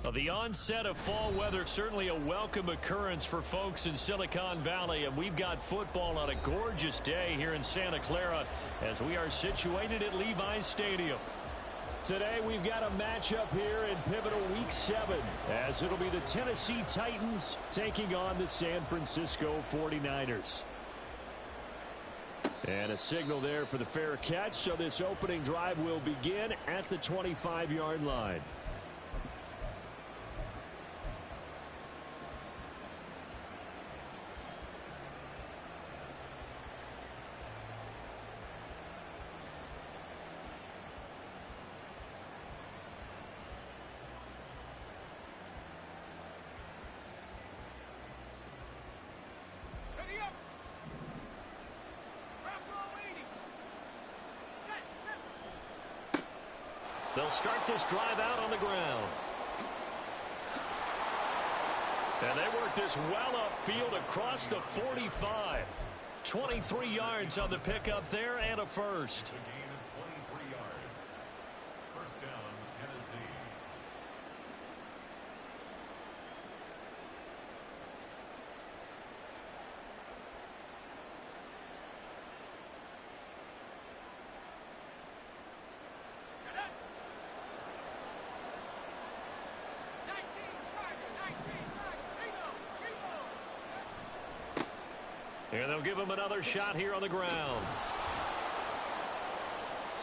Well, the onset of fall weather, certainly a welcome occurrence for folks in Silicon Valley, and we've got football on a gorgeous day here in Santa Clara as we are situated at Levi's Stadium. Today we've got a matchup here in pivotal week 7 as it'll be the Tennessee Titans taking on the San Francisco 49ers. And a signal there for the fair catch, so this opening drive will begin at the 25-yard line. They'll start this drive out on the ground. And they work this well upfield across the 45. 23 yards on the pickup there and a first. A gain of 23 yards. First down, Tennessee. And they'll give him another shot here on the ground.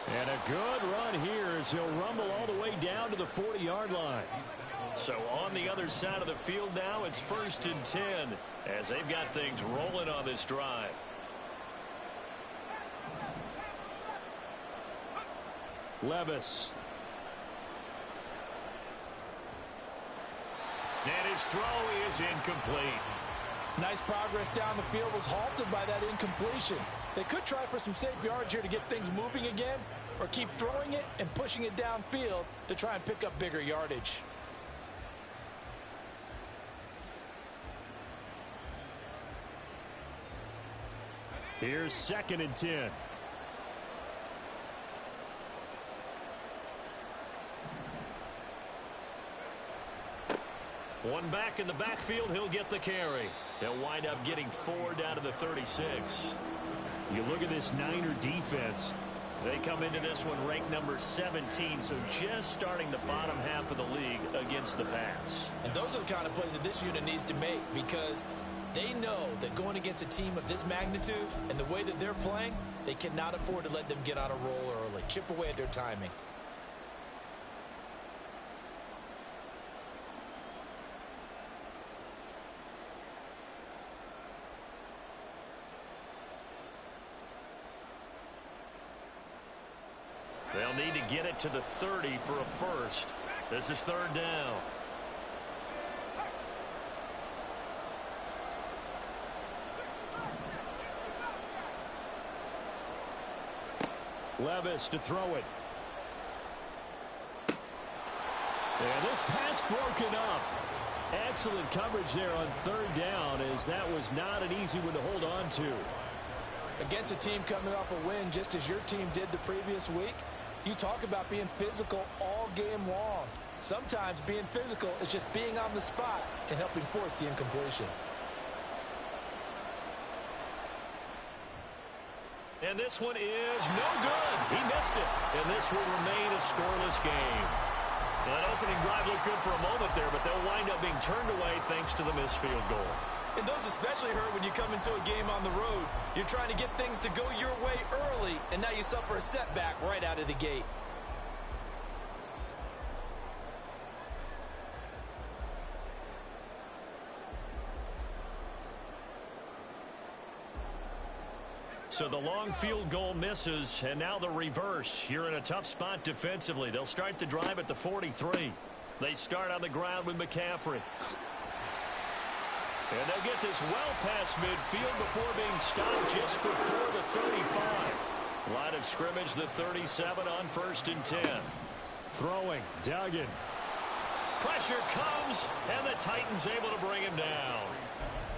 And a good run here as he'll rumble all the way down to the 40-yard line. So on the other side of the field now, it's 1st and 10 as they've got things rolling on this drive. Levis. And his throw is incomplete. Nice progress down the field was halted by that incompletion. They could try for some safe yards here to get things moving again, or keep throwing it and pushing it downfield to try and pick up bigger yardage. Here's 2nd and 10. One back in the backfield, he'll get the carry. They'll wind up getting 4 down to the 36. You look at this Niner defense. They come into this one ranked number 17, so just starting the bottom half of the league against the pass. And those are the kind of plays that this unit needs to make, because they know that going against a team of this magnitude and the way that they're playing, they cannot afford to let them get on a roll early, chip away at their timing. They'll need to get it to the 30 for a first. This is 3rd down. Levis to throw it. And this pass broken up. Excellent coverage there on 3rd down, as that was not an easy one to hold on to. Against a team coming off a win just as your team did the previous week, you talk about being physical all game long. Sometimes being physical is just being on the spot and helping force the incompletion. And this one is no good. He missed it. And this will remain a scoreless game. That opening drive looked good for a moment there, but they'll wind up being turned away thanks to the missed field goal. And those especially hurt when you come into a game on the road. You're trying to get things to go your way early, and now you suffer a setback right out of the gate. So the long field goal misses, and now the reverse. You're in a tough spot defensively. They'll start the drive at the 43. They start on the ground with McCaffrey. And they'll get this well past midfield before being stopped just before the 35. Line of scrimmage, the 37 on 1st and 10. Throwing, Duggan. Pressure comes, and the Titans able to bring him down.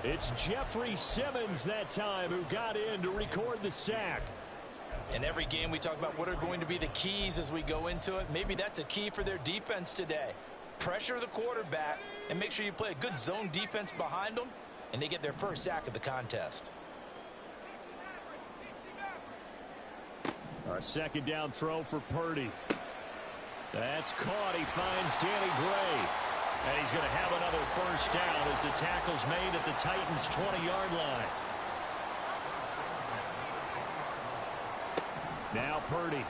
It's Jeffrey Simmons that time who got in to record the sack. In every game we talk about what are going to be the keys as we go into it. Maybe that's a key for their defense today. pressure the quarterback, and make sure you play a good zone defense behind them, and they get their first sack of the contest. A second down throw for Purdy. That's caught. He finds Danny Gray. And he's going to have another first down as the tackle's made at the Titans' 20-yard line. Now Purdy.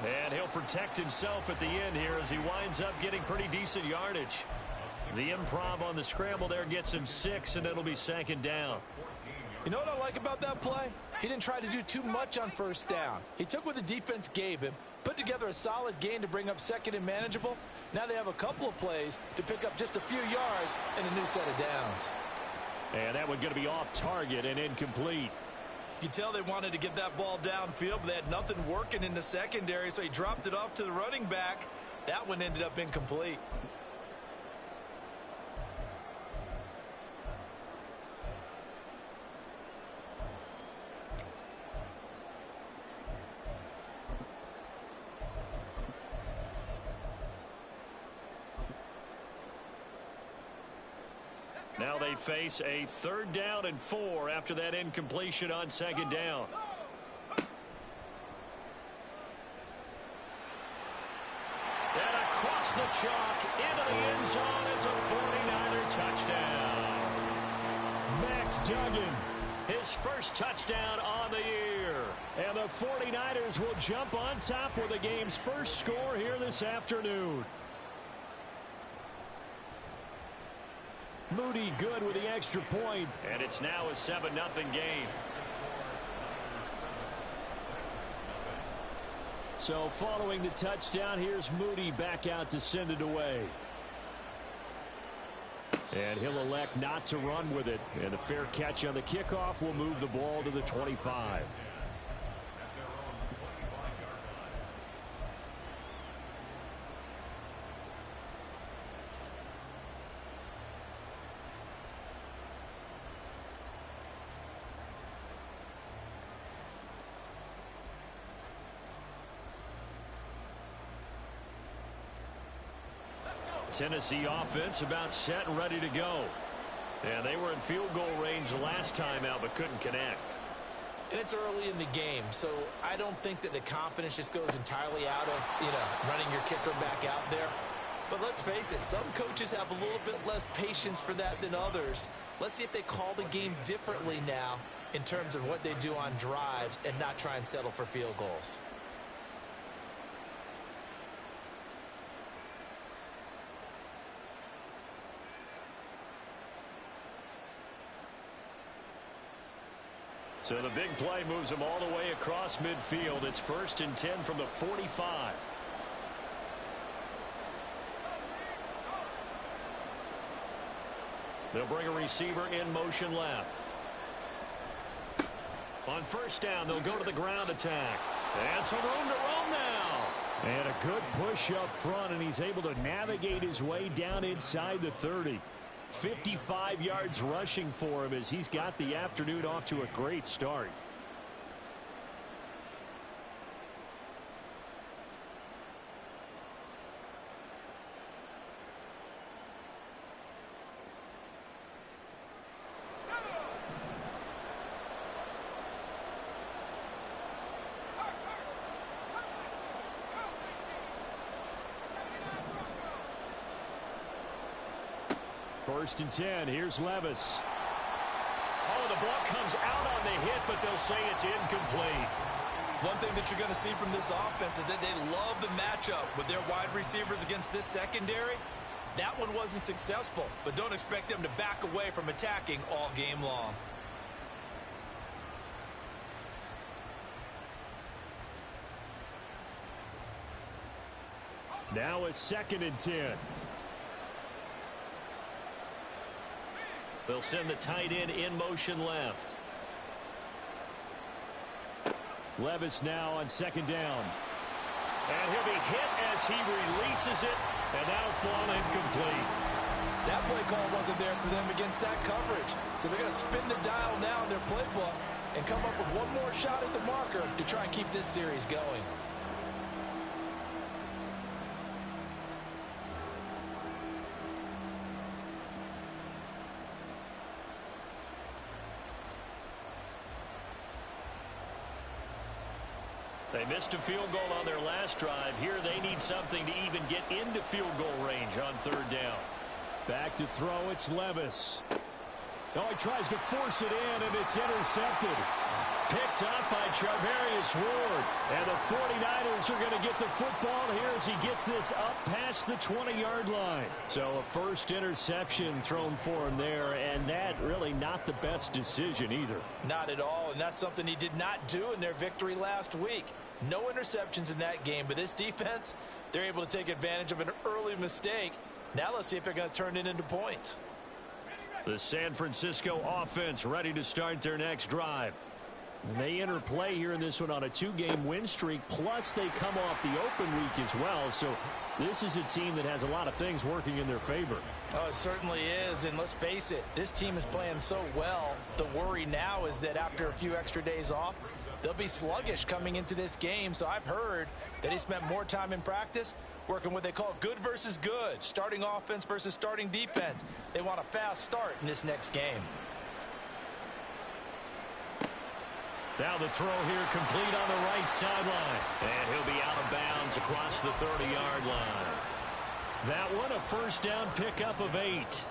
And he'll protect himself at the end here as he winds up getting pretty decent yardage. The improv on the scramble there gets him 6, and it'll be second down. You know what I like about that play? He didn't try to do too much on first down. He took what the defense gave him, put together a solid gain to bring up second and manageable. Now they have a couple of plays to pick up just a few yards and a new set of downs. And that one going to be off target and incomplete. You can tell they wanted to get that ball downfield, but they had nothing working in the secondary, so he dropped it off to the running back. That one ended up incomplete. Now they face a 3rd down and 4 after that incompletion on second down. And across the chalk into the end zone. It's a 49er touchdown. Max Duggan, his first touchdown on the year. And the 49ers will jump on top with the game's first score here this afternoon. Moody good with the extra point. And it's now a 7-0 game. So following the touchdown, here's Moody back out to send it away. And he'll elect not to run with it. And a fair catch on the kickoff will move the ball to the 25. Tennessee offense about set and ready to go. And they were in field goal range last time out but couldn't connect. And it's early in the game, so I don't think that the confidence just goes entirely out of, running your kicker back out there. But let's face it, some coaches have a little bit less patience for that than others. Let's see if they call the game differently now in terms of what they do on drives and not try and settle for field goals. So the big play moves them all the way across midfield. It's 1st and 10 from the 45. They'll bring a receiver in motion left. On first down, they'll go to the ground attack. And some room to roam now. And a good push up front, and he's able to navigate his way down inside the 30. 55 yards rushing for him as he's got the afternoon off to a great start. First and 10. Here's Levis. Oh, the ball comes out on the hit, but they'll say it's incomplete. One thing that you're going to see from this offense is that they love the matchup with their wide receivers against this secondary. That one wasn't successful, but don't expect them to back away from attacking all game long. Now a 2nd and 10. They'll send the tight end in motion left. Levis now on 2nd down. And he'll be hit as he releases it, and that'll fall incomplete. That play call wasn't there for them against that coverage. So they're going to spin the dial now in their playbook and come up with one more shot at the marker to try and keep this series going. They missed a field goal on their last drive. Here they need something to even get into field goal range on third down. Back to throw, it's Levis. Oh, he tries to force it in, and it's intercepted. Picked up by Charvarius Ward. And the 49ers are going to get the football here as he gets this up past the 20-yard line. So a first interception thrown for him there, and that really not the best decision either. Not at all, and that's something he did not do in their victory last week. No interceptions in that game, but this defense, they're able to take advantage of an early mistake. Now let's see if they're going to turn it into points. The San Francisco offense ready to start their next drive. And they enter play here in this one on a 2-game win streak, plus they come off the open week as well. So this is a team that has a lot of things working in their favor. Oh, it certainly is, and let's face it, this team is playing so well. The worry now is that after a few extra days off, they'll be sluggish coming into this game. So I've heard that he spent more time in practice working what they call good versus good, starting offense versus starting defense. They want a fast start in this next game. Now the throw here complete on the right sideline. And he'll be out of bounds across the 30-yard line. That one a first down pickup of 8.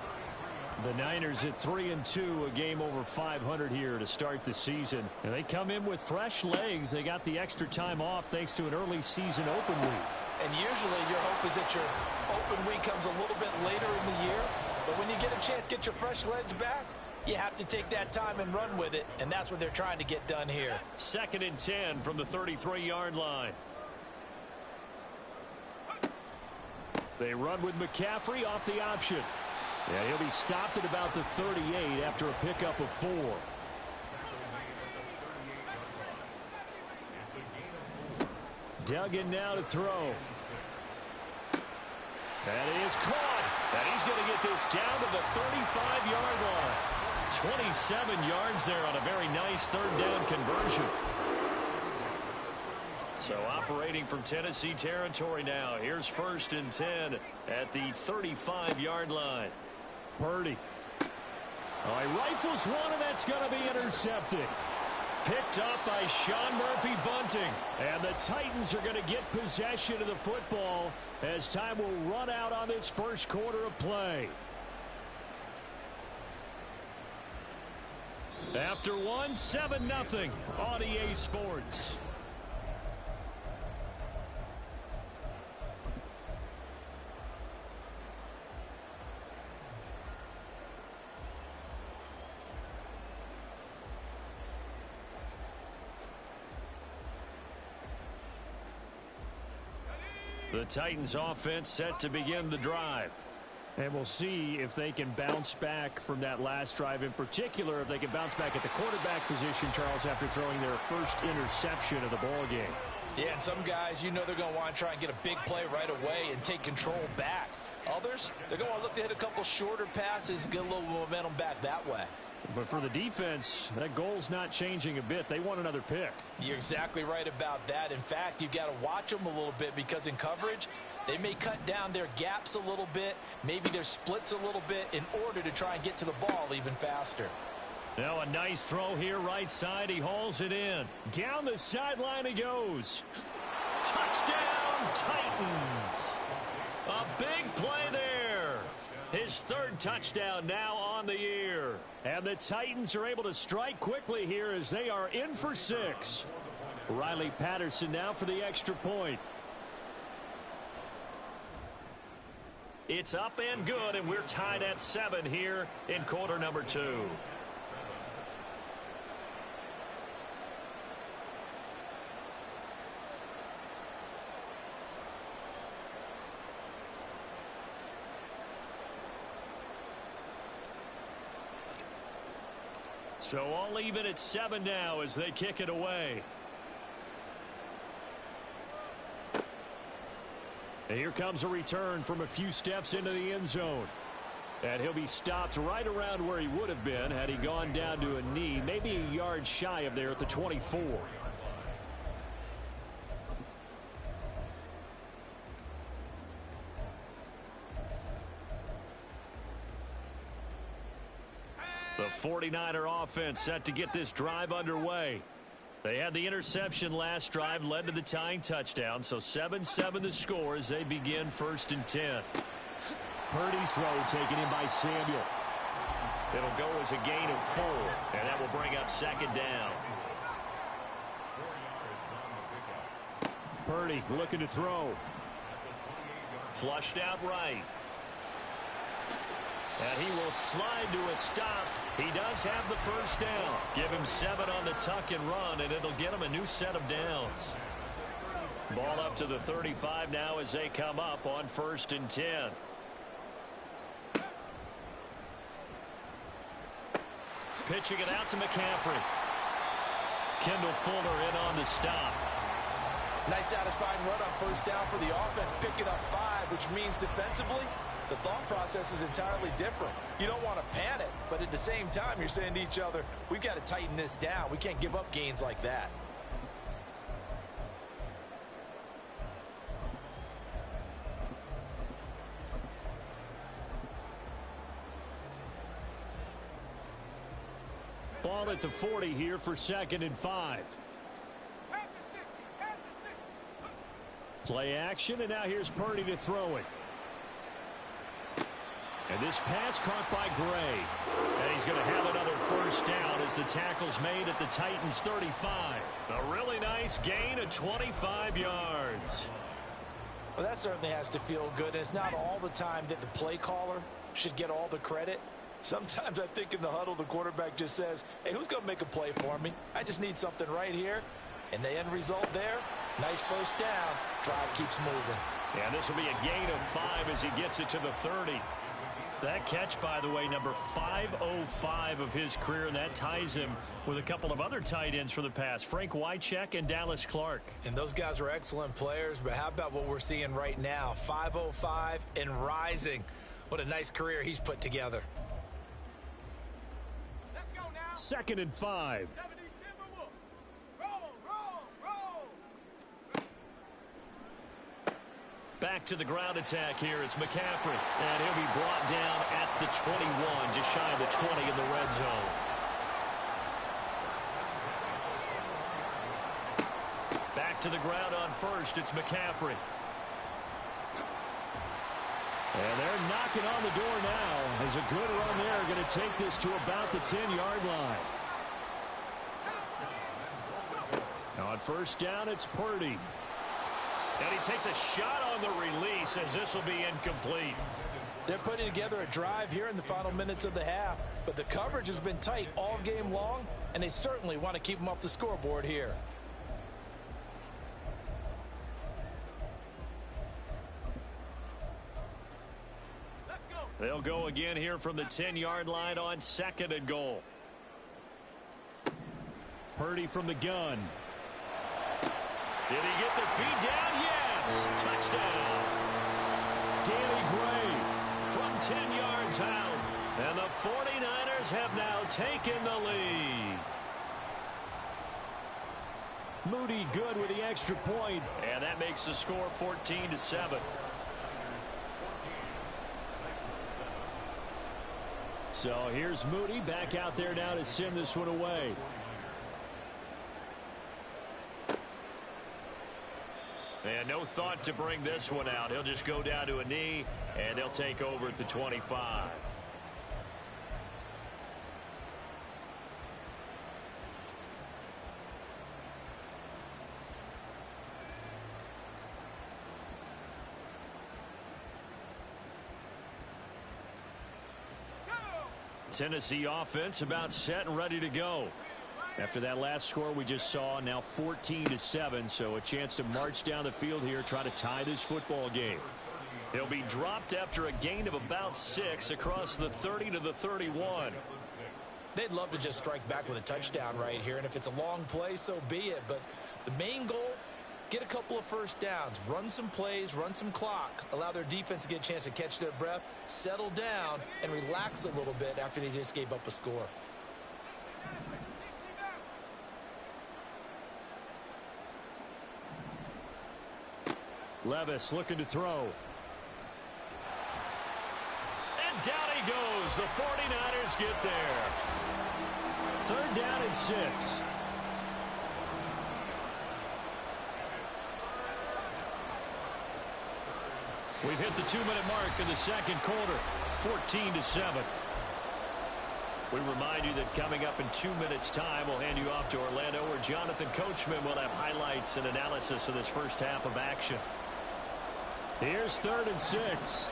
The Niners at 3-2, a game over 500 here to start the season. And they come in with fresh legs. They got the extra time off thanks to an early season open week. And usually your hope is that your open week comes a little bit later in the year. But when you get a chance to get your fresh legs back, you have to take that time and run with it, and that's what they're trying to get done here. 2nd and 10 from the 33-yard line. They run with McCaffrey off the option. And he'll be stopped at about the 38 after a pickup of 4. Duggan now to throw. That is caught. And he's going to get this down to the 35-yard line. 27 yards there on a very nice third down conversion. So operating from Tennessee territory now. Here's 1st and 10 at the 35-yard line. Purdy. Oh, he rifles one, and that's going to be intercepted. Picked up by Sean Murphy Bunting. And the Titans are going to get possession of the football as time will run out on this first quarter of play. After 7-0 on EA Sports. The Titans offense set to begin the drive. And we'll see if they can bounce back from that last drive, in particular if they can bounce back at the quarterback position, Charles, after throwing their first interception of the ball game. Yeah, and some guys, you know they're going to want to try and get a big play right away and take control back. Others, they're going to look to hit a couple shorter passes and get a little momentum back that way. But for the defense, that goal's not changing a bit. They want another pick. You're exactly right about that. In fact, you've got to watch them a little bit because in coverage, they may cut down their gaps a little bit, maybe their splits a little bit in order to try and get to the ball even faster. Now a nice throw here right side. He hauls it in. Down the sideline he goes. Touchdown, Titans. A big play there. His 3rd touchdown now on the year. And the Titans are able to strike quickly here as they are in for 6. Riley Patterson now for the extra point. It's up and good, and we're tied at 7 here in quarter number 2. So all even at 7 now as they kick it away. And here comes a return from a few steps into the end zone. And he'll be stopped right around where he would have been had he gone down to a knee, maybe a yard shy of there at the 24. The 49er offense set to get this drive underway. They had the interception last drive, led to the tying touchdown, so 7-7 the score as they begin 1st and 10. Purdy's throw taken in by Samuel. It'll go as a gain of 4, and that will bring up 2nd down. Purdy looking to throw. Flushed out right. And he will slide to a stop. He does have the 1st down. Give him 7 on the tuck and run, and it'll get him a new set of downs. Ball up to the 35 now as they come up on 1st and 10. Pitching it out to McCaffrey. Kendall Fuller in on the stop. Nice satisfying run on 1st down for the offense, picking up 5, which means defensively, the thought process is entirely different. You don't want to panic, but at the same time, you're saying to each other, we've got to tighten this down. We can't give up gains like that. Ball at the 40 here for 2nd and 5. Play action, and now here's Purdy to throw it. And this pass caught by Gray. And he's going to have another 1st down as the tackle's made at the Titans' 35. A really nice gain of 25 yards. Well, that certainly has to feel good. And it's not all the time that the play caller should get all the credit. Sometimes I think in the huddle, the quarterback just says, hey, who's going to make a play for me? I just need something right here. And the end result there, nice 1st down. Drive keeps moving. And this will be a gain of 5 as he gets it to the 30. That catch, by the way, number 505 of his career, and that ties him with a couple of other tight ends for the past, Frank Wycheck and Dallas Clark. And those guys are excellent players, but how about what we're seeing right now? 505 and rising. What a nice career he's put together. 2nd and 5. Back to the ground attack here. It's McCaffrey. And he'll be brought down at the 21, just shy of the 20 in the red zone. Back to the ground on 1st. It's McCaffrey. And they're knocking on the door now. As a good run there, going to take this to about the 10-yard line. Now on 1st down, it's Purdy. And he takes a shot on the release as this will be incomplete. They're putting together a drive here in the final minutes of the half, but the coverage has been tight all game long, and they certainly want to keep them off the scoreboard here. They'll go again here from the 10-yard line on 2nd and goal. Purdy from the gun. Did he get the feed down? Yes! Touchdown! Danny Gray from 10 yards out. And the 49ers have now taken the lead. Moody good with the extra point. And that makes the score 14-7. So here's Moody back out there now to send this one away. And no thought to bring this one out. He'll just go down to a knee, and they'll take over at the 25. Tennessee offense about set and ready to go. After that last score we just saw, now 14-7, so a chance to march down the field here, try to tie this football game. He'll be dropped after a gain of about 6 across the 30 to the 31. They'd love to just strike back with a touchdown right here, and if it's a long play, so be it. But the main goal, get a couple of 1st downs, run some plays, run some clock, allow their defense to get a chance to catch their breath, settle down, and relax a little bit after they just gave up a score. Levis looking to throw. And down he goes. The 49ers get there. 3rd down and 6. We've hit the 2-minute mark in the second quarter, 14-7. We remind you that coming up in 2 minutes' time, we'll hand you off to Orlando, where Jonathan Coachman will have highlights and analysis of this first half of action. Here's 3rd and 6.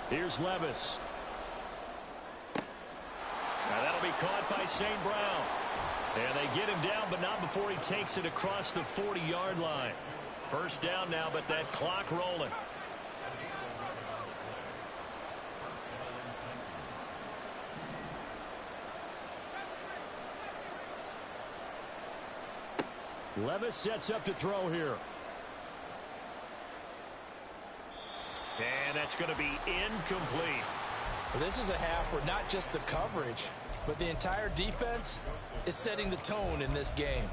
Here's Levis. Now that'll be caught by St. Brown. And they get him down, but not before he takes it across the 40-yard line. First down now, but that clock rolling. Levis sets up to throw here. And that's going to be incomplete. Well, this is a half where not just the coverage, but the entire defense is setting the tone in this game.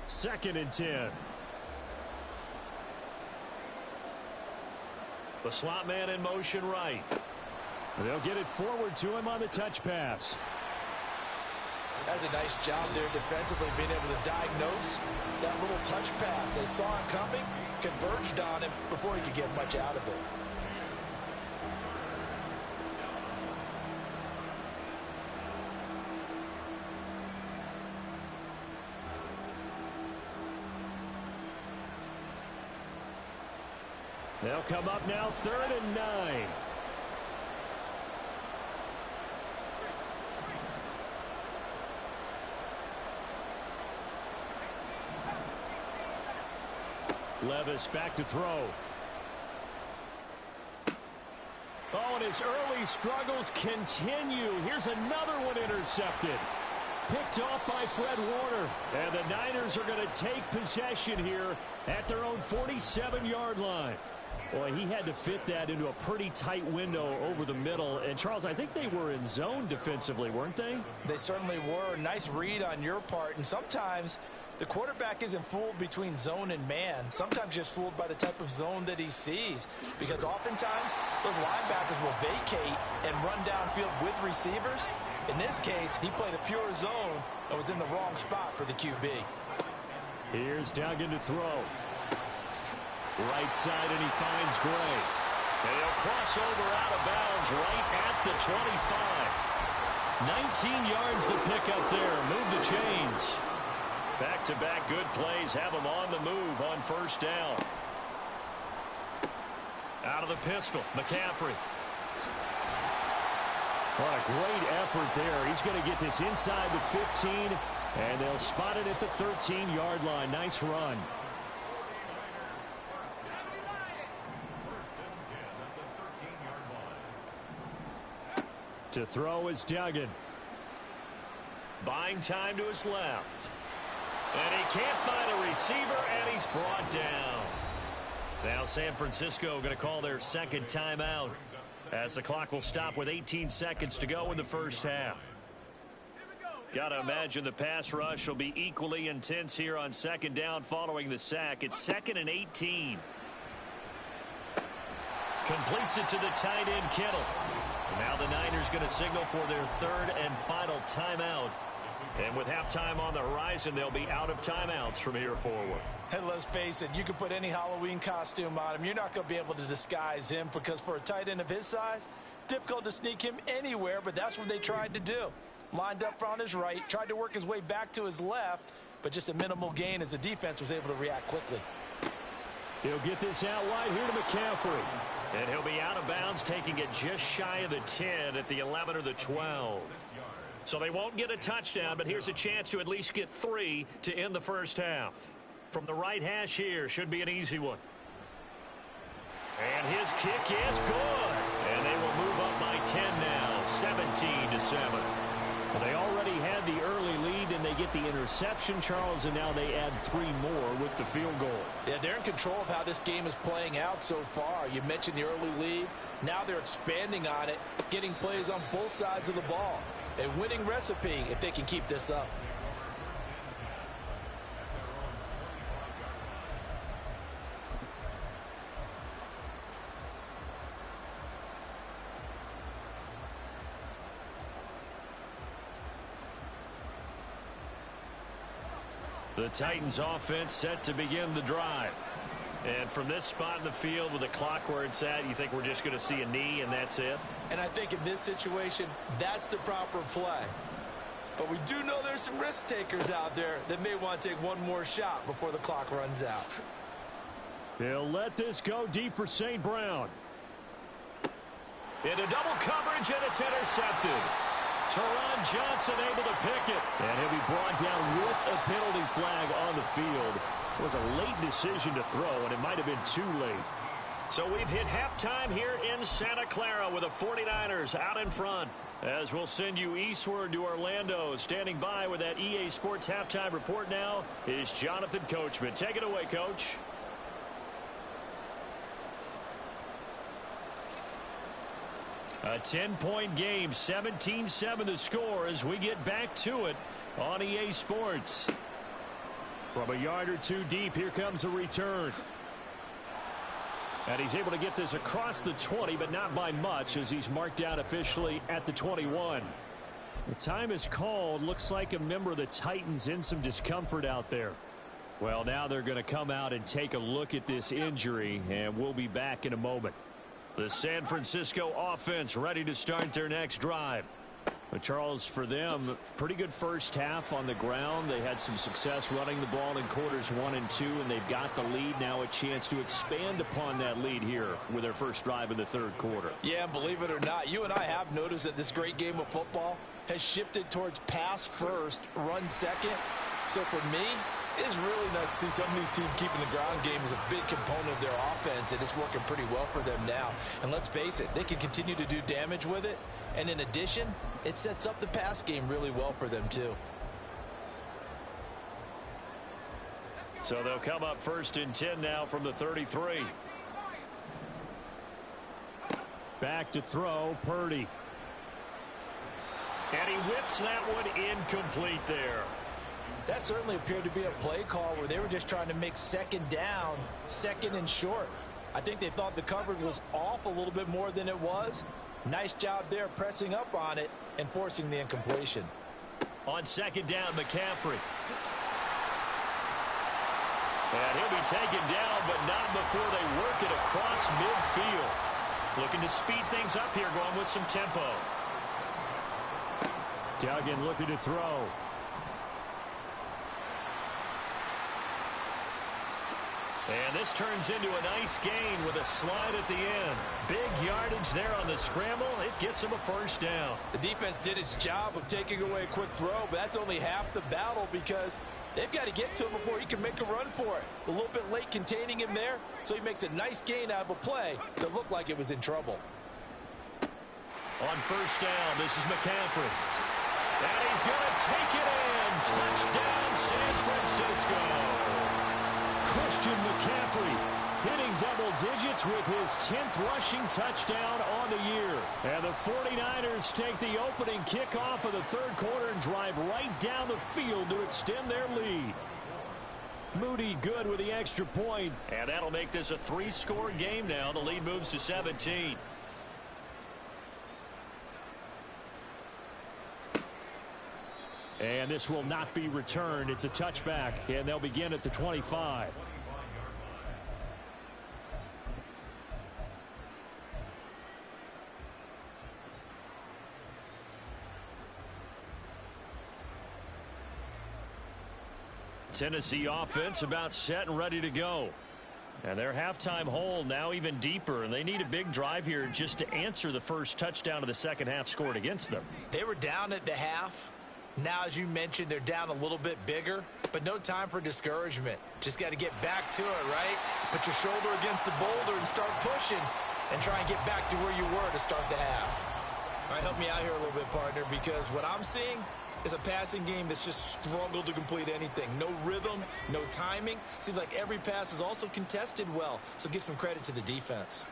Second and 10. The slot man in motion right. They'll get it forward to him on the touch pass. That's a nice job there defensively, being able to diagnose that little touch pass. They saw it coming, converged on him before he could get much out of it. They'll come up now, 3rd and 9. Levis back to throw. Oh, and his early struggles continue. Here's another one intercepted. Picked off by Fred Warner. And the Niners are going to take possession here at their own 47-yard line. Boy, he had to fit that into a pretty tight window over the middle. And, Charles, I think they were in zone defensively, weren't they? They certainly were. Nice read on your part. And sometimes the quarterback isn't fooled between zone and man. Sometimes just fooled by the type of zone that he sees. Because oftentimes those linebackers will vacate and run downfield with receivers. In this case, he played a pure zone and was in the wrong spot for the QB. Here's Duggan to throw. Right side, and he finds Gray. And he'll cross over out of bounds right at the 25. 19 yards to pick up there. Move the chains. Back-to-back good plays have them on the move on first down. Out of the pistol, McCaffrey. What a great effort there. He's going to get this inside the 15, and they'll spot it at the 13-yard line. Nice run. To throw is Duggan. Buying time to his left. And he can't find a receiver, and he's brought down. Now San Francisco going to call their second timeout, as the clock will stop with 18 seconds to go in the first half. Got to imagine the pass rush will be equally intense here on second down following the sack. It's 2nd and 18. Completes it to the tight end, Kittle. Now the Niners going to signal for their third and final timeout. And with halftime on the horizon, they'll be out of timeouts from here forward. And let's face it, you can put any Halloween costume on him. You're not going to be able to disguise him, because for a tight end of his size, difficult to sneak him anywhere, but that's what they tried to do. Lined up on his right, tried to work his way back to his left, but just a minimal gain as the defense was able to react quickly. He'll get this out wide here to McCaffrey. And he'll be out of bounds, taking it just shy of the 10 at the 11 or the 12. So they won't get a touchdown, but here's a chance to at least get 3 to end the first half. From the right hash here, should be an easy one. And his kick is good. And they will move up by 10 now, 17-7. They already had the early lead, and they get the interception, Charles, and now they add 3 more with the field goal. Yeah, they're in control of how this game is playing out so far. You mentioned the early lead. Now they're expanding on it, getting plays on both sides of the ball. A winning recipe if they can keep this up. The Titans offense set to begin the drive. And from this spot in the field with the clock where it's at, you think we're just going to see a knee and that's it? And I think in this situation, that's the proper play. But we do know there's some risk takers out there that may want to take one more shot before the clock runs out. They'll let this go deep for St. Brown. Into double coverage, and it's intercepted. Teron Johnson able to pick it. And he'll be brought down with a penalty flag on the field. It was a late decision to throw, and it might have been too late. So we've hit halftime here in Santa Clara with the 49ers out in front. As we'll send you eastward to Orlando. Standing by with that EA Sports halftime report now is Jonathan Coachman. Take it away, Coach. A 10-point game, 17-7 the score as we get back to it on EA Sports. From a yard or two deep, here comes a return. And he's able to get this across the 20, but not by much as he's marked out officially at the 21. The time is called. Looks like a member of the Titans in some discomfort out there. Well, now they're going to come out and take a look at this injury, and we'll be back in a moment. The San Francisco offense ready to start their next drive. But Charles, for them, pretty good first half on the ground. They had some success running the ball in quarters 1 and 2, and they've got the lead. Now a chance to expand upon that lead here with their first drive in the third quarter. Yeah, and believe it or not, you and I have noticed that this great game of football has shifted towards pass first, run second. So for me, it is really nice to see some of these teams keeping the ground game as a big component of their offense, and it's working pretty well for them now. And let's face it, they can continue to do damage with it. And in addition, it sets up the pass game really well for them too. So they'll come up 1st and 10 now from the 33. Back to throw, Purdy. And he whips that one incomplete there. That certainly appeared to be a play call where they were just trying to make second down, second and short. I think they thought the coverage was off a little bit more than it was. Nice job there pressing up on it and forcing the incompletion. On second down, McCaffrey. And he'll be taken down, but not before they work it across midfield. Looking to speed things up here, going with some tempo. Duggan looking to throw. And this turns into a nice gain with a slide at the end. Big yardage there on the scramble. It gets him a first down. The defense did its job of taking away a quick throw, but that's only half the battle because they've got to get to him before he can make a run for it. A little bit late containing him there, so he makes a nice gain out of a play that looked like it was in trouble. On first down, this is McCaffrey. And he's going to take it in. Touchdown, San Francisco. Christian McCaffrey hitting double digits with his 10th rushing touchdown on the year. And the 49ers take the opening kickoff of the third quarter and drive right down the field to extend their lead. Moody good with the extra point. And that'll make this a 3-score game now. The lead moves to 17. And this will not be returned. It's a touchback, and they'll begin at the 25. Tennessee offense about set and ready to go. And their halftime hole now even deeper, and they need a big drive here just to answer the first touchdown of the second half scored against them. They were down at the half. Now, as you mentioned, they're down a little bit bigger, but no time for discouragement. Just got to get back to it, right? Put your shoulder against the boulder and start pushing and try and get back to where you were to start the half. All right, help me out here a little bit, partner, because what I'm seeing is a passing game that's just struggled to complete anything. No rhythm, no timing. Seems like every pass is also contested well, so give some credit to the defense.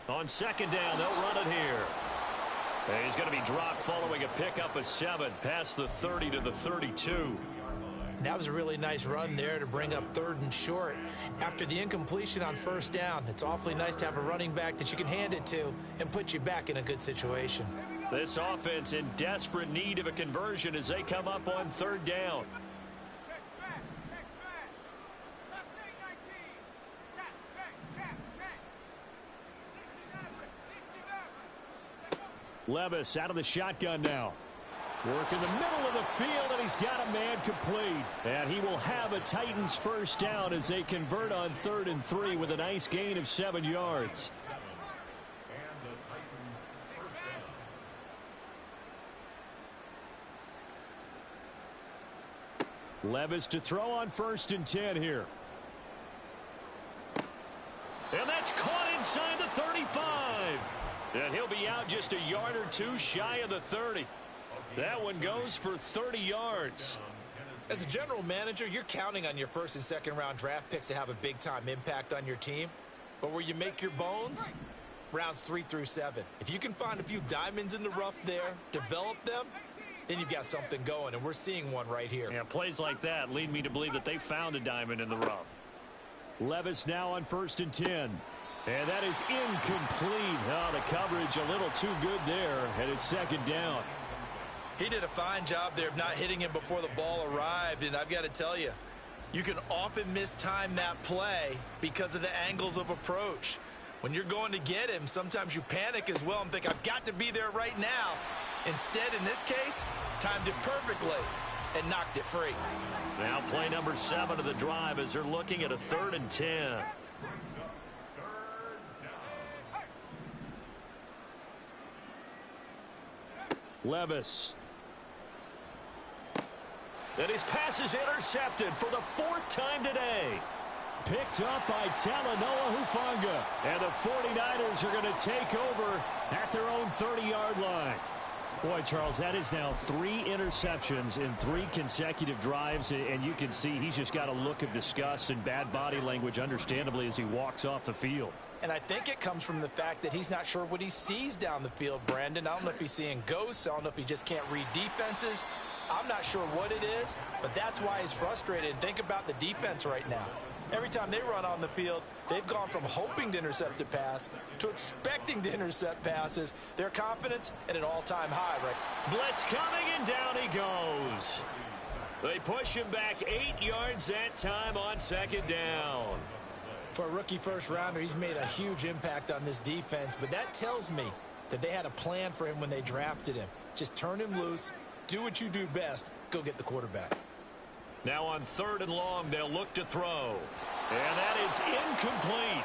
On second down, they'll run it here. He's going to be dropped following a pickup of 7 past the 30 to the 32. That was a really nice run there to bring up 3rd and short. After the incompletion on first down, it's awfully nice to have a running back that you can hand it to and put you back in a good situation. This offense in desperate need of a conversion as they come up on 3rd down. Levis out of the shotgun now. Work in the middle of the field, and he's got a man complete. And he will have a Titans first down as they convert on 3rd and 3 with a nice gain of 7 yards. And the Titans first down. Levis to throw on 1st and 10 here. And that's caught inside the 35. And he'll be out just a yard or 2 shy of the 30. That one goes for 30 yards. As a general manager, you're counting on your 1st and 2nd round draft picks to have a big-time impact on your team. But where you make your bones, rounds 3 through 7. If you can find a few diamonds in the rough there, develop them, then you've got something going, and we're seeing one right here. Yeah, plays like that lead me to believe that they found a diamond in the rough. Levis now on 1st and 10. And that is incomplete. Oh, the coverage a little too good there, and it's 2nd down. He did a fine job there of not hitting him before the ball arrived, and I've got to tell you, you can often mistime that play because of the angles of approach. When you're going to get him, sometimes you panic as well and think, I've got to be there right now. Instead, in this case, timed it perfectly and knocked it free. Now play number 7 of the drive as they're looking at a 3rd and 10. Levis. And his pass is intercepted for the 4th time today. Picked up by Talanoa Hufanga. And the 49ers are going to take over at their own 30-yard line. Boy, Charles, that is now 3 interceptions in 3 consecutive drives, and you can see he's just got a look of disgust and bad body language, understandably, as he walks off the field. And I think it comes from the fact that he's not sure what he sees down the field, Brandon. I don't know if he's seeing ghosts. I don't know if he just can't read defenses. I'm not sure what it is, but that's why he's frustrated. And think about the defense right now. Every time they run on the field, they've gone from hoping to intercept a pass to expecting to intercept passes. Their confidence at an all-time high, right? Blitz coming, and down he goes. They push him back 8 yards that time on 2nd down. For a rookie first-rounder, he's made a huge impact on this defense, but that tells me that they had a plan for him when they drafted him. Just turn him loose, do what you do best, go get the quarterback. Now on 3rd and long, they'll look to throw. And that is incomplete.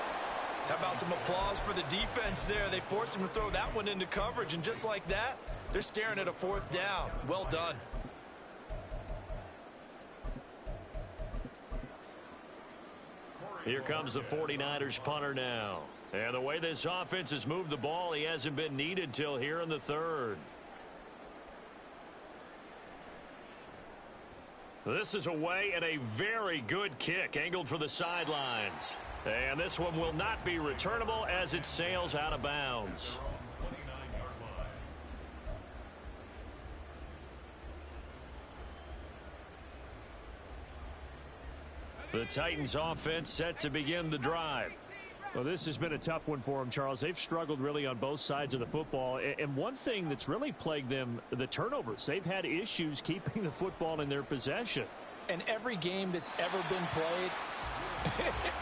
How about some applause for the defense there? They forced him to throw that one into coverage, and just like that, they're staring at a 4th down. Well done. Here comes the 49ers punter now. And the way this offense has moved the ball, he hasn't been needed till here in the 3rd. This is away and a very good kick angled for the sidelines. And this one will not be returnable as it sails out of bounds. The Titans offense set to begin the drive. Well, this has been a tough one for them, Charles. They've struggled really on both sides of the football. And one thing that's really plagued them, the turnovers. They've had issues keeping the football in their possession. And every game that's ever been played,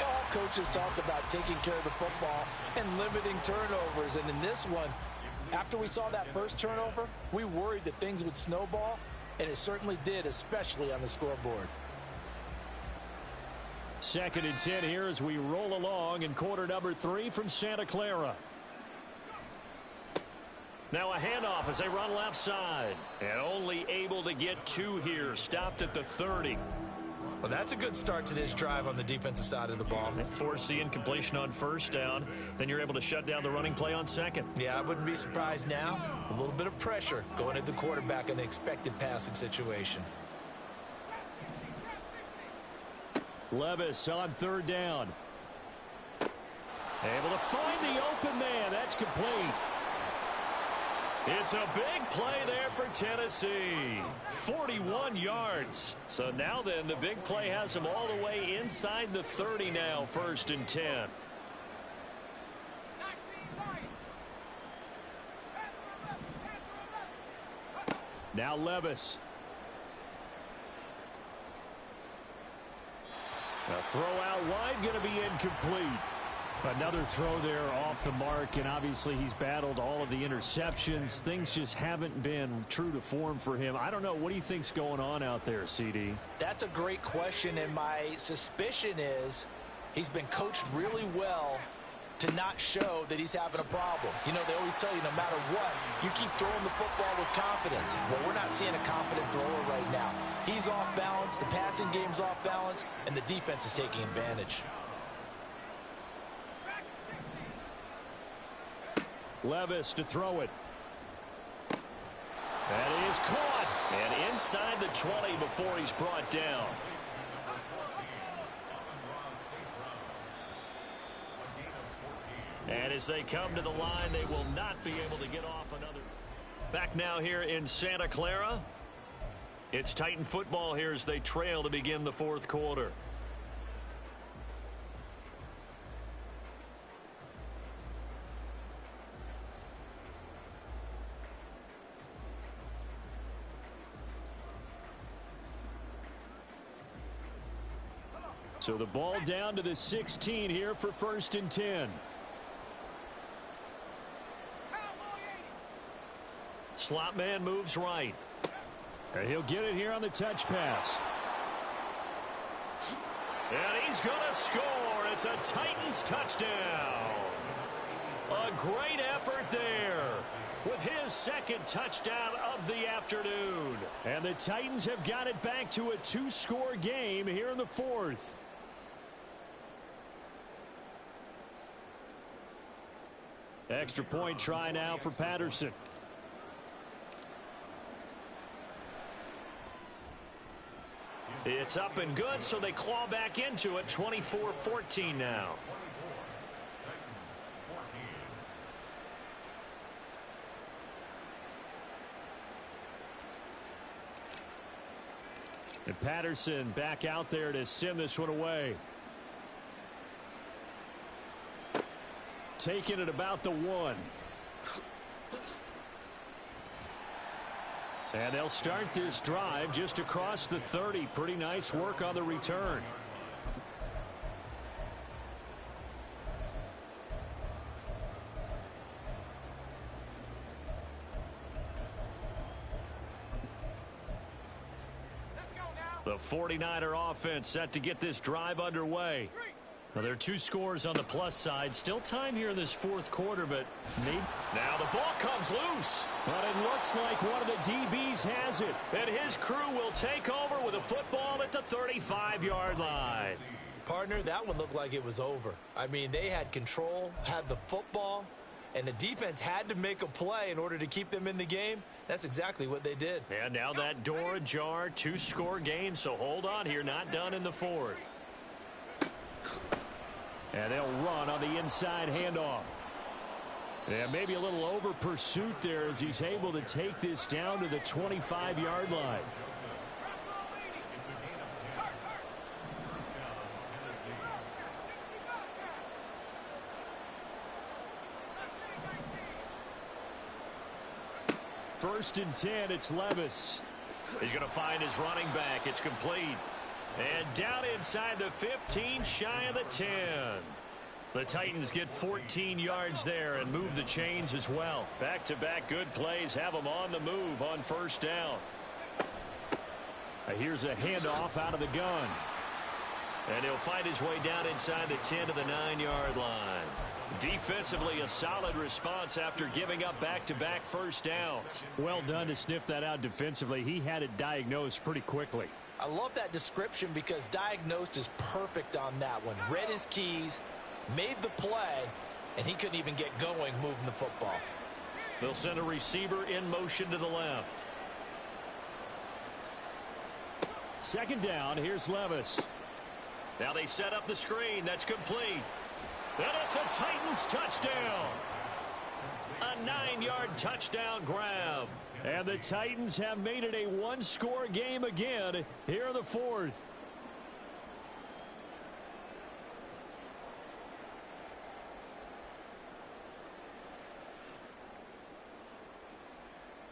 all coaches talk about taking care of the football and limiting turnovers. And in this one, after we saw that first turnover, we worried that things would snowball, and it certainly did, especially on the scoreboard. 2nd and 10 here as we roll along in quarter number 3 from Santa Clara. Now a handoff as they run left side. And only able to get 2 here. Stopped at the 30. Well, Well, that's a good start to this drive on the defensive side of the ball. They force the incompletion on first down. Then you're able to shut down the running play on second. Yeah, I wouldn't be surprised now. A little bit of pressure going at the quarterback in the expected passing situation. Levis on third down. Able to find the open man. That's complete. It's a big play there for Tennessee. 41 yards. So now then, the big play has them all the way inside the 30 now, 1st and 10. Now Levis. A throw out wide, going to be incomplete. Another throw there off the mark, and obviously he's battled all of the interceptions. Things just haven't been true to form for him. I don't know. What do you think's going on out there, CD? That's a great question, and my suspicion is he's been coached really well to not show that he's having a problem. You know, they always tell you no matter what, you keep throwing the football with confidence. Well, we're not seeing a confident thrower right now. He's off balance, the passing game's off balance, and the defense is taking advantage. Levis to throw it. That is caught. And inside the 20 before he's brought down. And as they come to the line, they will not be able to get off another. Back now here in Santa Clara. It's Titan football here as they trail to begin the 4th quarter. So the ball down to the 16 here for 1st and 10. Slot man moves right. And he'll get it here on the touch pass. And he's going to score. It's a Titans touchdown. A great effort there with his 2nd touchdown of the afternoon. And the Titans have got it back to a 2-score game here in the 4th. Extra point try now for Patterson. It's up and good, so they claw back into it. 24-14 now. And Patterson back out there to send this one away. Taking it about the 1. And they'll start this drive just across the 30. Pretty nice work on the return. The 49er offense set to get this drive underway. Well, there are 2 scores on the plus side. Still time here in this 4th quarter, but now the ball comes loose. But it looks like one of the DBs has it. And his crew will take over with a football at the 35-yard line. Partner, that one looked like it was over. I mean, they had control, had the football, and the defense had to make a play in order to keep them in the game. That's exactly what they did. And now that door ajar, 2-score game, so hold on here, not done in the 4th. And they'll run on the inside handoff. Yeah, maybe a little over pursuit there as he's able to take this down to the 25-yard line. First and 10, it's Levis. He's going to find his running back. It's complete. And down inside the 15, shy of the 10. The Titans get 14 yards there and move the chains as well. Back-to-back good plays have them on the move on 1st down. Here's a handoff out of the gun. And he'll find his way down inside the 10 to the 9-yard line. Defensively, a solid response after giving up back-to-back 1st downs. Well done to sniff that out defensively. He had it diagnosed pretty quickly. I love that description because diagnosed is perfect on that one. Read his keys, made the play, and he couldn't even get going moving the football. They'll send a receiver in motion to the left. Second down, here's Levis. Now they set up the screen. That's complete. And it's a Titans touchdown. A 9-yard touchdown grab. And the Titans have made it a one-score game again here in the fourth.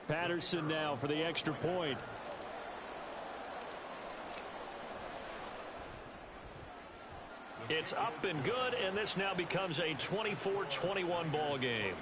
Patterson now for the extra point. It's up and good, and this now becomes a 24-21 ball game.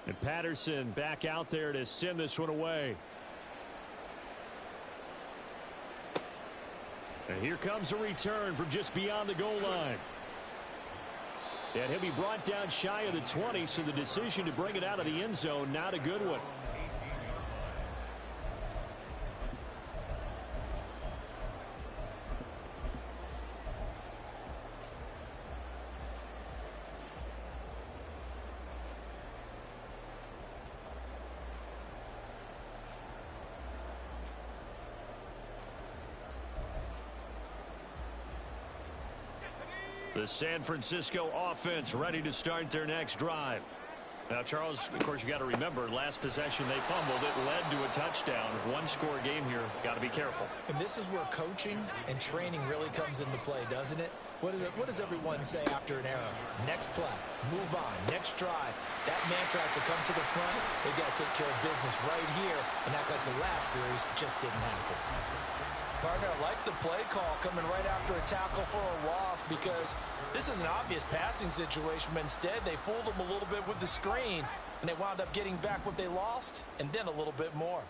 And Patterson back out there to send this one away. And here comes a return from just beyond the goal line. And he'll be brought down shy of the 20, so the decision to bring it out of the end zone, not a good one. The San Francisco offense ready to start their next drive. Now, Charles, of course, you got to remember, last possession they fumbled. It led to a touchdown. One-score game here. Got to be careful. And this is where coaching and training really comes into play, doesn't it? What does everyone say after an error? Next play, move on, next drive. That mantra has to come to the front. They got to take care of business right here and act like the last series just didn't happen. Partner, I like the play call coming right after a tackle for a loss because this is an obvious passing situation, but instead they fooled them a little bit with the screen, and they wound up getting back what they lost and then a little bit more.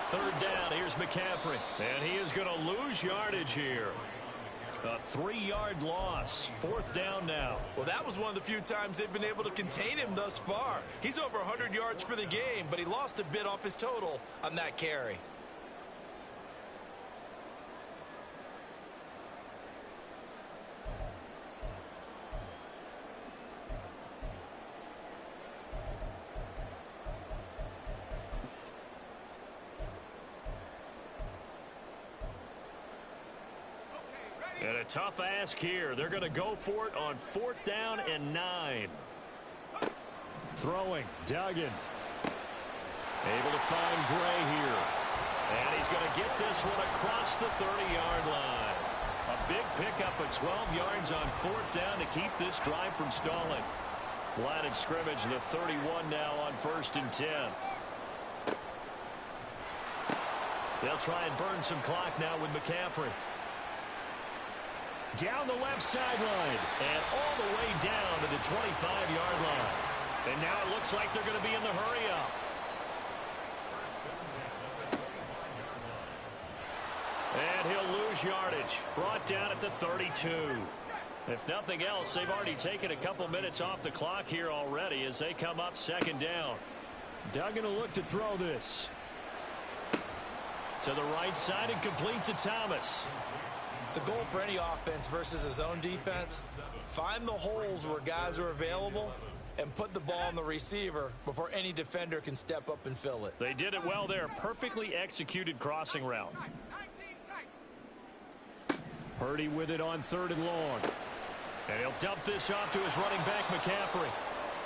Third down, here's McCaffrey. And he is going to lose yardage here. A 3-yard loss. Fourth down now. Well, that was one of the few times they've been able to contain him thus far. He's over 100 yards for the game, but he lost a bit off his total on that carry. And a tough ask here. They're going to go for it on 4th down and 9. Throwing, Duggan. Able to find Gray here. And he's going to get this one across the 30-yard line. A big pickup of 12 yards on 4th down to keep this drive from stalling. Line of scrimmage, the 31 now on 1st and 10. They'll try and burn some clock now with McCaffrey. Down the left sideline. And all the way down to the 25-yard line. And now it looks like they're going to be in the hurry-up. And he'll lose yardage. Brought down at the 32. If nothing else, they've already taken a couple minutes off the clock here already as they come up 2nd down. Duggan will look to throw this. To the right side and complete to Thomas. The goal for any offense versus his own defense, find the holes where guys are available and put the ball on the receiver before any defender can step up and fill it. They did it well there. Perfectly executed crossing route. Purdy with it on 3rd and long. And he'll dump this off to his running back, McCaffrey.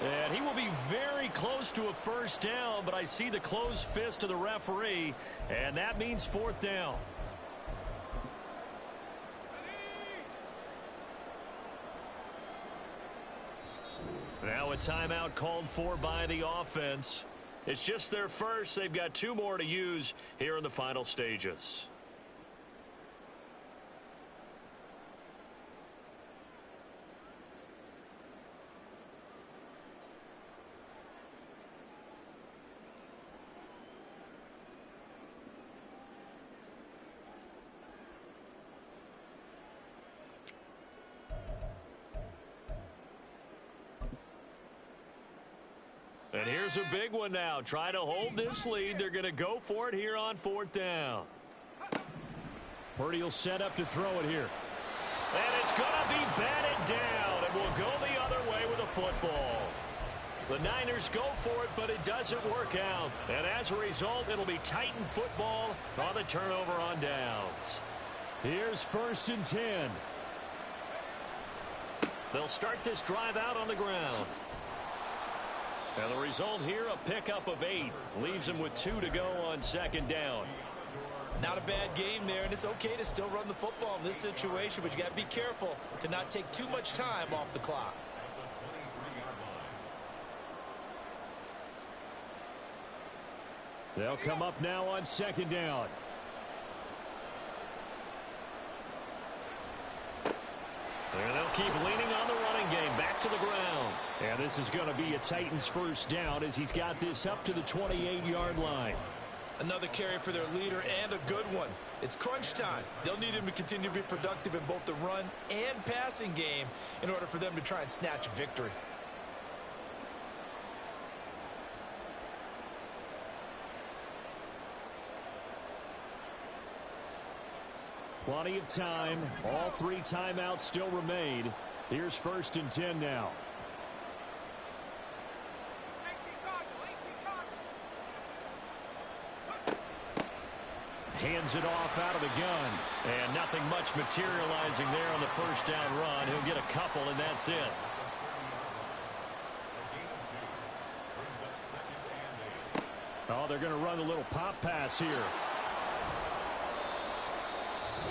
And he will be very close to a 1st down, but I see the closed fist of the referee, and that means 4th down. Now a timeout called for by the offense. It's just their first. They've got 2 more to use here in the final stages. And here's a big one now. Trying to hold this lead. They're going to go for it here on 4th down. Purdy will set up to throw it here. And it's going to be batted down. And will go the other way with a football. The Niners go for it, but it doesn't work out. And as a result, it'll be Titan football on the turnover on downs. Here's 1st and 10. They'll start this drive out on the ground. And the result here, a pickup of 8. Leaves them with 2 to go on 2nd down. Not a bad game there, and it's okay to still run the football in this situation, but you got to be careful to not take too much time off the clock. They'll come up now on 2nd down. And they'll keep leaning on the running game. Back to the ground. And this is going to be a Titans 1st down as he's got this up to the 28-yard line. Another carry for their leader and a good one. It's crunch time. They'll need him to continue to be productive in both the run and passing game in order for them to try and snatch a victory. Plenty of time. All 3 timeouts still remain. Here's 1st and 10 now. Hands it off out of the gun. And nothing much materializing there on the 1st down run. He'll get a couple, and that's it. Oh, they're going to run a little pop pass here.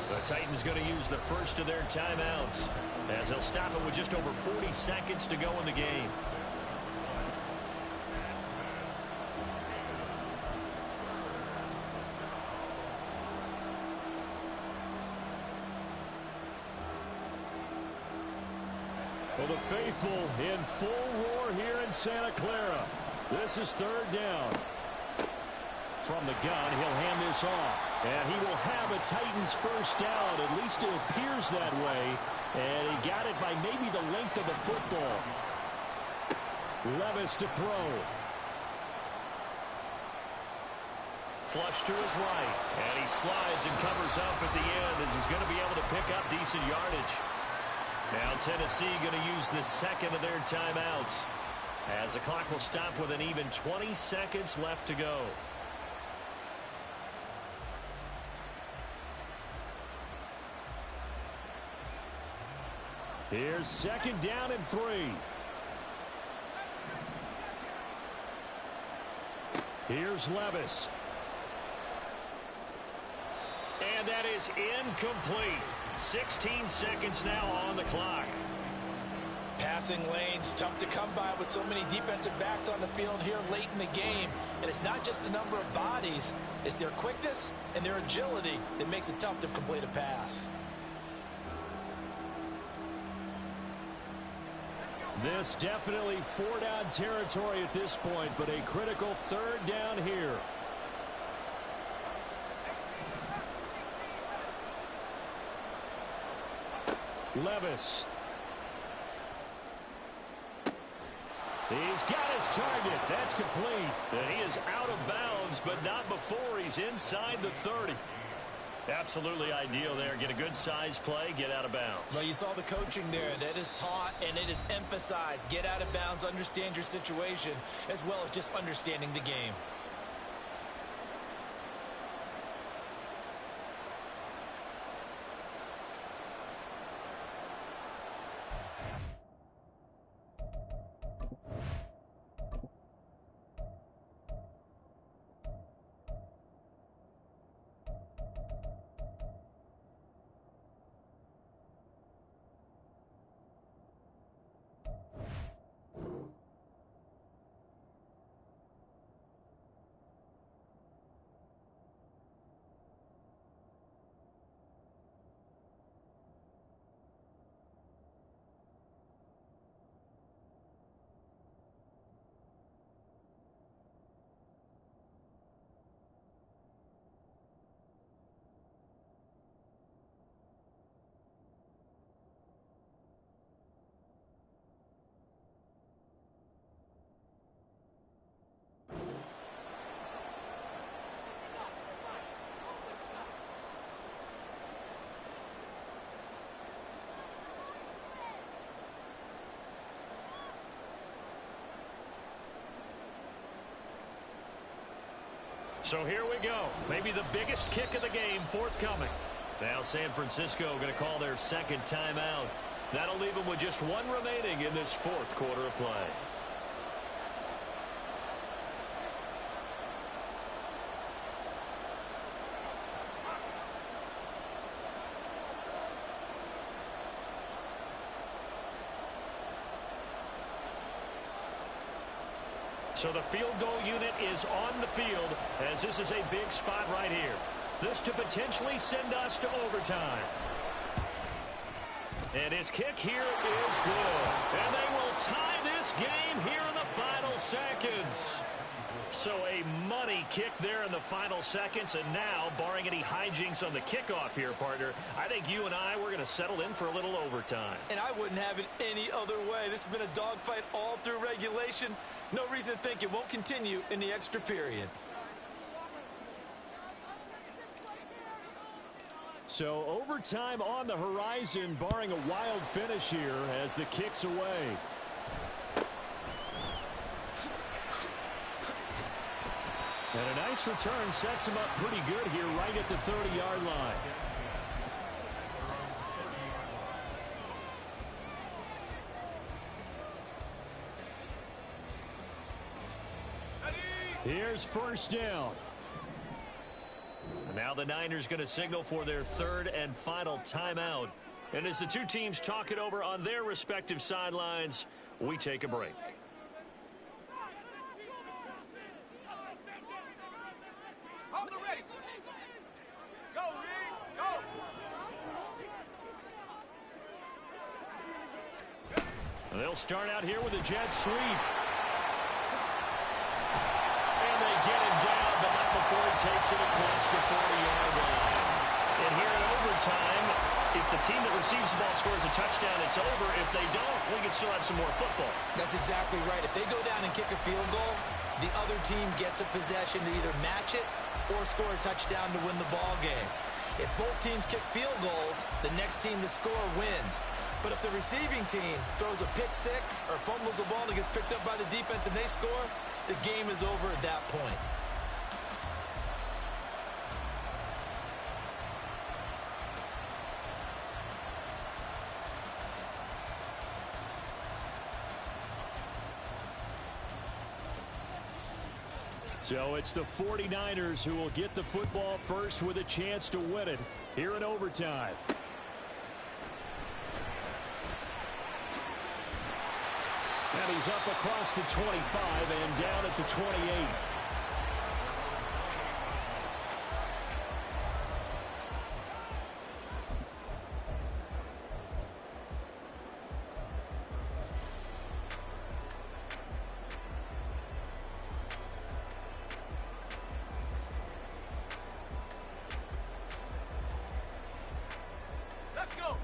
The Titans going to use the first of their timeouts as they'll stop it with just over 40 seconds to go in the game. Well, the faithful in full roar here in Santa Clara. This is 3rd down. From the gun, he'll hand this off. And he will have a Titans 1st down. At least it appears that way. And he got it by maybe the length of the football. Levis to throw. Flush to his right. And he slides and covers up at the end as he's going to be able to pick up decent yardage. Now Tennessee going to use the 2nd of their timeouts as the clock will stop with an even 20 seconds left to go. Here's 2nd down and 3. Here's Levis. And that is incomplete. 16 seconds now on the clock. Passing lanes, tough to come by with so many defensive backs on the field here late in the game. And it's not just the number of bodies, it's their quickness and their agility that makes it tough to complete a pass. This definitely 4-down territory at this point, but a critical 3rd down here. Levis. He's got his target. That's complete. And he is out of bounds, but not before he's inside the 30. Absolutely ideal there. Get a good size play, get out of bounds. Well, you saw the coaching there. That is taught and it is emphasized. Get out of bounds, understand your situation, as well as just understanding the game. So here we go. Maybe the biggest kick of the game forthcoming. Now San Francisco going to call their second timeout. That'll leave them with just one remaining in this fourth quarter of play. So the field goal unit is on the field as this is a big spot right here. This to potentially send us to overtime. And his kick here is good. And they will tie this game here in the final seconds. So a money kick there in the final seconds. And now, barring any hijinks on the kickoff here, partner, I think you and I, we're going to settle in for a little overtime. And I wouldn't have it any other way. This has been a dogfight all through regulation. No reason to think it won't continue in the extra period. So overtime on the horizon, barring a wild finish here as the kick's away. And a nice return sets him up pretty good here right at the 30-yard line. Here's first down. Now the Niners going to signal for their third and final timeout. And as the two teams talk it over on their respective sidelines, we take a break. They'll start out here with a jet sweep. And they get him down, but not before he takes it across the 40-yard line. And here in overtime, if the team that receives the ball scores a touchdown, it's over. If they don't, we can still have some more football. That's exactly right. If they go down and kick a field goal, the other team gets a possession to either match it or score a touchdown to win the ball game. If both teams kick field goals, the next team to score wins. But if the receiving team throws a pick six or fumbles the ball and gets picked up by the defense and they score, the game is over at that point. So it's the 49ers who will get the football first with a chance to win it here in overtime. And he's up across the 25 and down at the 28.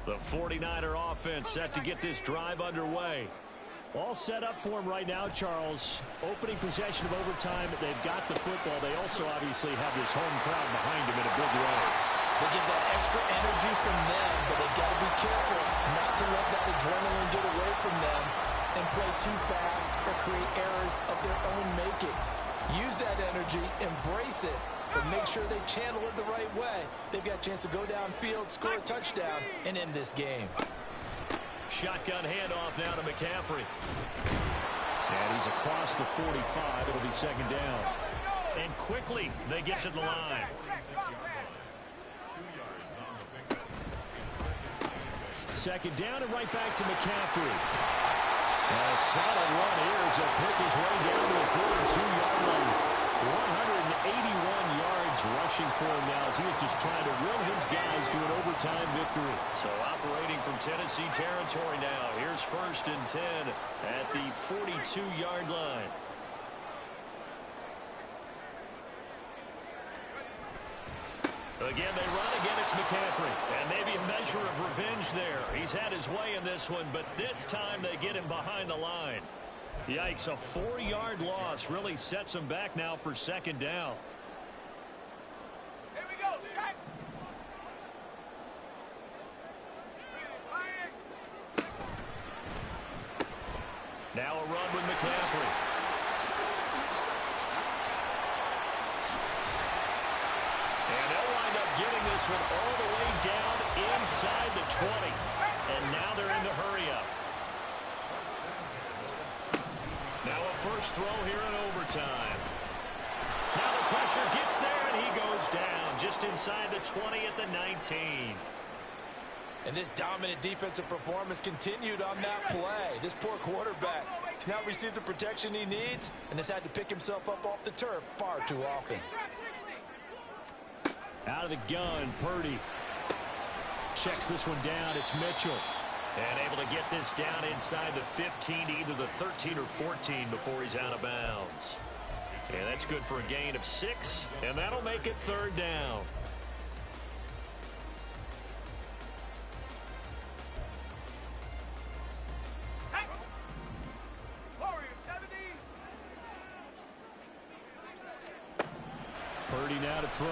The 49er offense set to get this drive underway. All set up for him right now, Charles. Opening possession of overtime. They've got the football. They also obviously have this home crowd behind them in a big way. They get that extra energy from them, but they've got to be careful not to let that adrenaline get away from them and play too fast or create errors of their own making. Use that energy, embrace it, but make sure they channel it the right way. They've got a chance to go downfield, score a touchdown, and end this game. Shotgun handoff now to McCaffrey. And he's across the 45. It'll be second down. And quickly they get to the line. Second down and right back to McCaffrey. A solid run here as he'll pick his way down to the 42-yard line. 181 yards rushing for him now as he was just trying to will his guys to an overtime victory. So operating from Tennessee territory now. Here's first and 10 at the 42-yard line. Again, they run. Again, it's McCaffrey. And maybe a measure of revenge there. He's had his way in this one, but this time they get him behind the line. Yikes, a 4-yard loss really sets him back now for second down. Here we go, shot. Now a run with McCaffrey. one all the way down inside the 20. And now they're in the hurry-up. Now a first throw here in overtime. Now the pressure gets there, and he goes down just inside the 20 at the 19. And this dominant defensive performance continued on that play. This poor quarterback has now received the protection he needs and has had to pick himself up off the turf far too often. Out of the gun, Purdy. Checks this one down. It's Mitchell. And able to get this down inside the 15, either the 13 or 14 before he's out of bounds. And that's good for a gain of 6, and that'll make it third down. Purdy now to throw.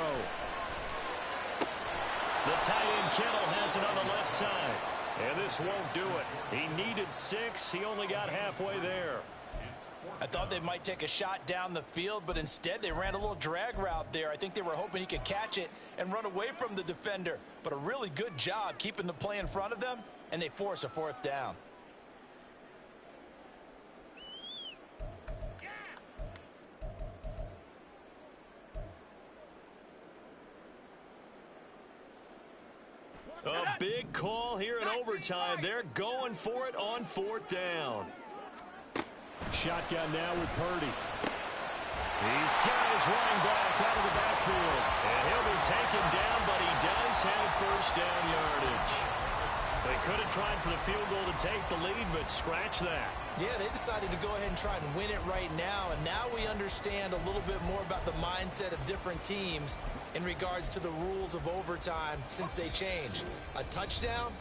The tight end Kittle has it on the left side. And this won't do it. He needed 6. He only got halfway there. I thought they might take a shot down the field, but instead they ran a little drag route there. I think they were hoping he could catch it and run away from the defender. But a really good job keeping the play in front of them, and they force a fourth down. A big call here in overtime. They're going for it on fourth down. Shotgun now with Purdy. He's got his running back out of the backfield. And he'll be taken down, but he does have first down yardage. They could have tried for the field goal to take the lead, but scratch that. Yeah, they decided to go ahead and try and win it right now, and now we understand a little bit more about the mindset of different teams in regards to the rules of overtime since they changed. A touchdown,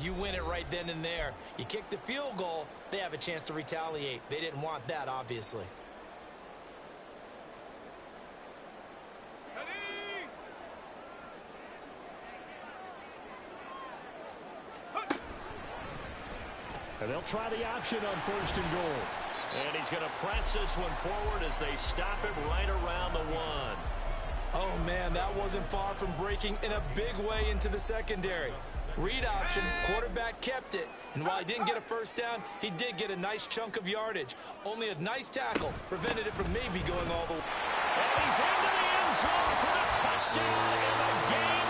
you win it right then and there. You kick the field goal, they have a chance to retaliate. They didn't want that, obviously. And they'll try the option on first and goal. And he's going to press this one forward as they stop it right around the 1. Oh, man, that wasn't far from breaking in a big way into the secondary. Read option, quarterback kept it. And while he didn't get a first down, he did get a nice chunk of yardage. Only a nice tackle prevented it from maybe going all the way. And he's into the end zone for the touchdown, and the game